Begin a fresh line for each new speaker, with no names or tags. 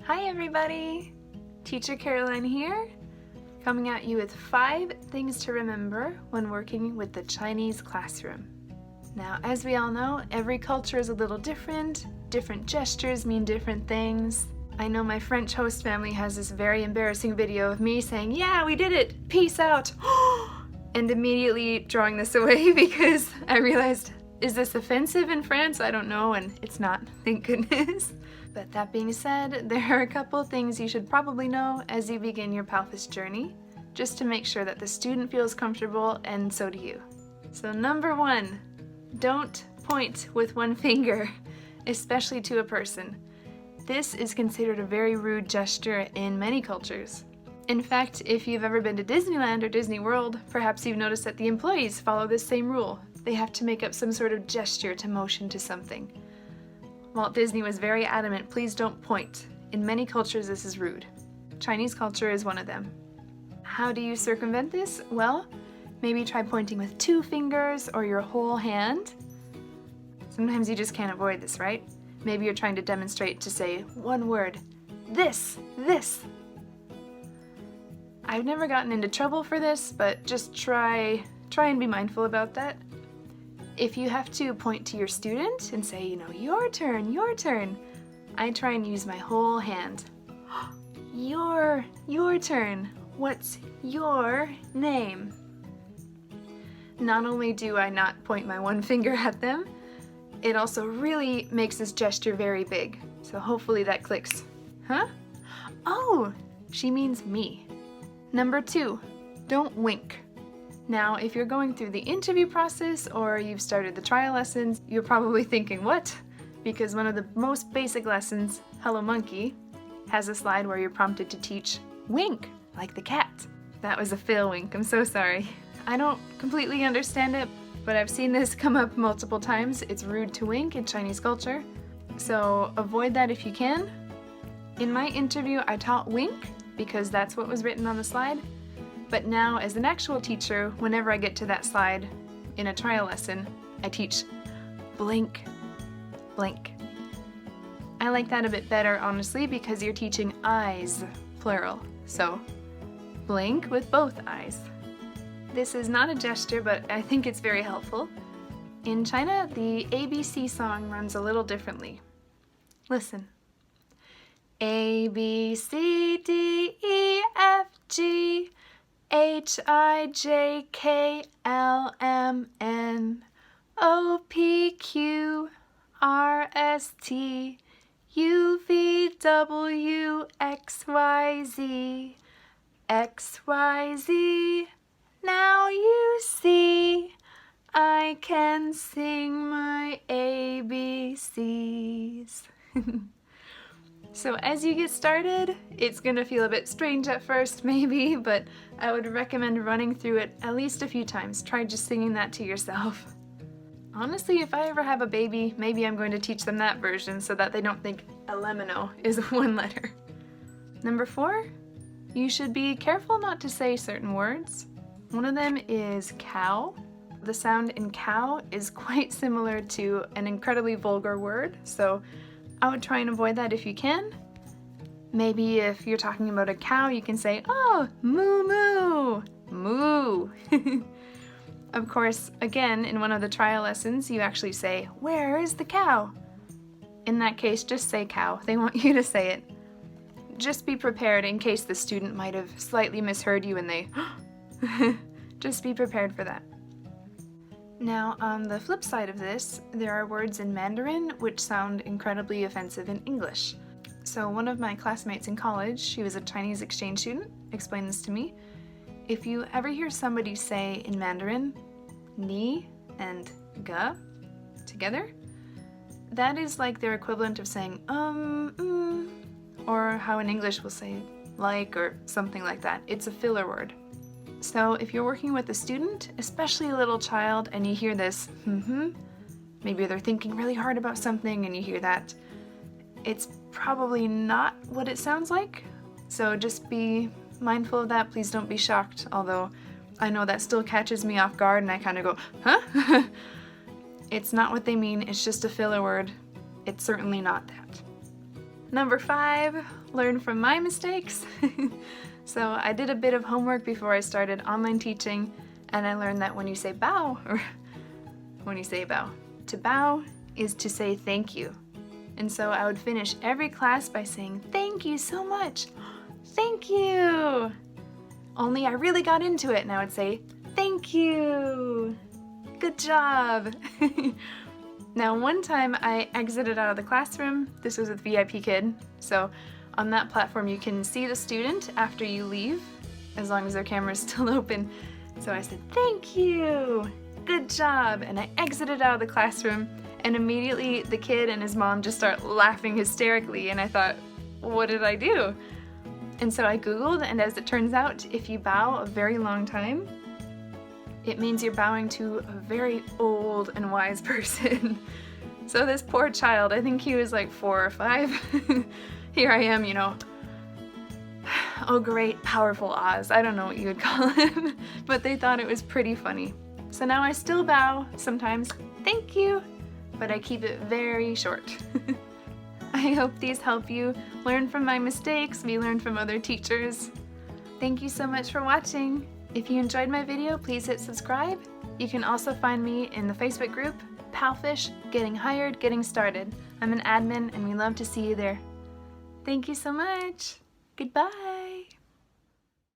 Hi everybody! Teacher Caroline here, coming at you with 5 things to remember when working with the Chinese classroom. Now, as we all know, every culture is a little different. Different gestures mean different things. I know my French host family has this very embarrassing video of me saying, "Yeah, we did it! Peace out!" and immediately drawing this away because I realized, is this offensive in France? I don't know, and it's not, thank goodness. But that being said, there are a couple things you should probably know as you begin your Palfist journey, just to make sure that the student feels comfortable and so do you. So number 1, don't point with one finger, especially to a person. This is considered a very rude gesture in many cultures. In fact, if you've ever been to Disneyland or Disney World, perhaps you've noticed that the employees follow this same rule. They have to make up some sort of gesture to motion to something. Walt Disney was very adamant, please don't point. In many cultures this is rude. Chinese culture is one of them. How do you circumvent this? Well, maybe try pointing with 2 fingers or your whole hand. Sometimes you just can't avoid this, right? Maybe you're trying to demonstrate to say one word, this. I've never gotten into trouble for this, but just try and be mindful about that. If you have to point to your student and say, your turn, I try and use my whole hand. Your turn. What's your name? Not only do I not point my one finger at them, it also really makes this gesture very big. So hopefully that clicks. Huh? Oh, she means me. Number 2, don't wink. Now, if you're going through the interview process or you've started the trial lessons, you're probably thinking, what? Because one of the most basic lessons, Hello Monkey, has a slide where you're prompted to teach wink, like the cat. That was a fail wink, I'm so sorry. I don't completely understand it, but I've seen this come up multiple times. It's rude to wink in Chinese culture, so avoid that if you can. In my interview, I taught wink because that's what was written on the slide. But now, as an actual teacher, whenever I get to that slide in a trial lesson, I teach blink. I like that a bit better, honestly, because you're teaching eyes, plural. So, blink with both eyes. This is not a gesture, but I think it's very helpful. In China, the ABC song runs a little differently. Listen. A, B, C, D, E, F, G, H, I, J, K, L, M, N, O, P, Q, R, S, T, U, V, W, X, Y, Z, X, Y, Z. Now you see, I can sing my ABCs. So as you get started, it's gonna feel a bit strange at first maybe, but I would recommend running through it at least a few times. Try just singing that to yourself. Honestly, if I ever have a baby, maybe I'm going to teach them that version so that they don't think Elemino is one letter. Number 4, you should be careful not to say certain words. One of them is cow. The sound in cow is quite similar to an incredibly vulgar word, so I would try and avoid that if you can. Maybe if you're talking about a cow, you can say, oh, moo moo, moo. Of course, again, in one of the trial lessons, you actually say, where is the cow? In that case, just say cow. They want you to say it. Just be prepared in case the student might have slightly misheard you and they, just be prepared for that. Now, on the flip side of this, there are words in Mandarin which sound incredibly offensive in English. So one of my classmates in college, she was a Chinese exchange student, explained this to me. If you ever hear somebody say in Mandarin, ni and ga together, that is like their equivalent of saying, or how in English we'll say like or something like that. It's a filler word. So if you're working with a student, especially a little child, and you hear this, maybe they're thinking really hard about something and you hear that, it's probably not what it sounds like. So just be mindful of that. Please don't be shocked, although I know that still catches me off guard and I kind of go, huh? It's not what they mean, it's just a filler word. It's certainly not that. Number 5, learn from my mistakes. So I did a bit of homework before I started online teaching, and I learned that when you say bow, to bow is to say thank you. And so I would finish every class by saying, "Thank you so much. Thank you." Only I really got into it and I would say, "Thank you. Good job." Now, one time I exited out of the classroom. This was with VIP Kid. So on that platform, you can see the student after you leave, as long as their camera is still open. So I said, "Thank you. Good job." And I exited out of the classroom, and immediately the kid and his mom just start laughing hysterically. And I thought, what did I do? And so I Googled, and as it turns out, if you bow a very long time, it means you're bowing to a very old and wise person. So this poor child, I think he was like 4 or 5. Here I am, oh great, powerful Oz. I don't know what you would call him, but they thought it was pretty funny. So now I still bow sometimes, "Thank you," but I keep it very short. I hope these help you learn from my mistakes. We learn from other teachers. Thank you so much for watching. If you enjoyed my video, please hit subscribe. You can also find me in the Facebook group, Palfish, Getting Hired, Getting Started. I'm an admin and we love to see you there. Thank you so much. Goodbye.